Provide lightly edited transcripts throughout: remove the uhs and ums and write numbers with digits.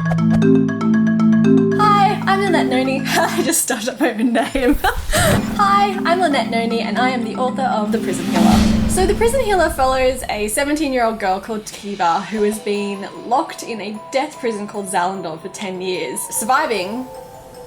Hi, I'm Lynette Noni. I just started up my own name. Hi, I'm Lynette Noni and I am the author of The Prison Healer. So The Prison Healer follows a 17-year-old girl called Kiva who has been locked in a death prison called Zalindov for 10 years, surviving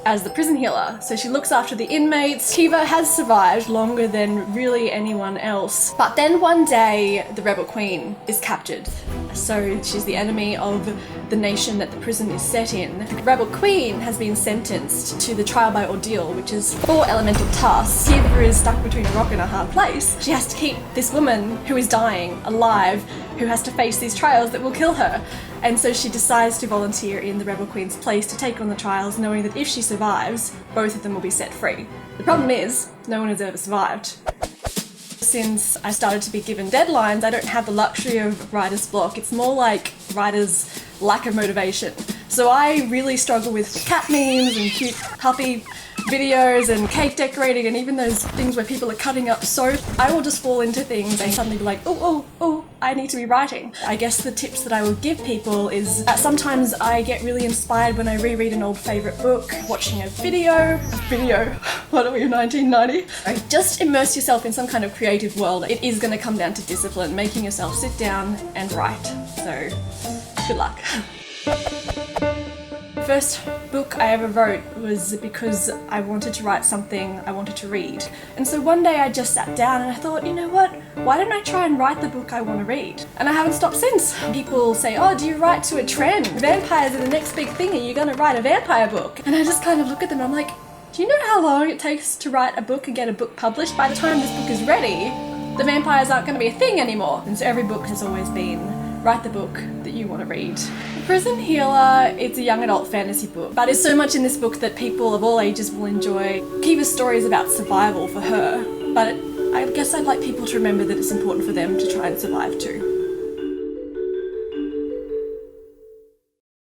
as the prison healer. So she looks after the inmates. Kiva has survived longer than really anyone else. But then one day, the rebel queen is captured. So she's the enemy of the nation that the prison is set in. The rebel queen has been sentenced to the trial by ordeal, which is 4 elemental tasks. Kiva is stuck between a rock and a hard place. She has to keep this woman who is dying alive, who has to face these trials that will kill her. And so she decides to volunteer in the rebel queen's place to take on the trials, knowing that if she survives, both of them will be set free. The problem is, no one has ever survived. Since I started to be given deadlines, I don't have the luxury of writer's block. It's more like writer's lack of motivation. So I really struggle with cat memes and cute puppy videos and cake decorating and even those things where people are cutting up soap. I will just fall into things and suddenly be like, oh, I need to be writing. I guess the tips that I would give people is that sometimes I get really inspired when I reread an old favourite book, watching a video, what are we, 1990? Just immerse yourself in some kind of creative world. It is going to come down to discipline, making yourself sit down and write. So, good luck. The first book I ever wrote was because I wanted to write something I wanted to read. And so one day I just sat down and I thought, you know what, why don't I try and write the book I want to read? And I haven't stopped since. People say, oh, do you write to a trend? Vampires are the next big thing, are you going to write a vampire book? And I just kind of look at them and I'm like, do you know how long it takes to write a book and get a book published? By the time this book is ready, the vampires aren't going to be a thing anymore. And so every book has always been, write the book that you want to read. The Prison Healer, it's a young adult fantasy book, but there's so much in this book that people of all ages will enjoy. Kiva's story is about survival for her, but I guess I'd like people to remember that it's important for them to try and survive too.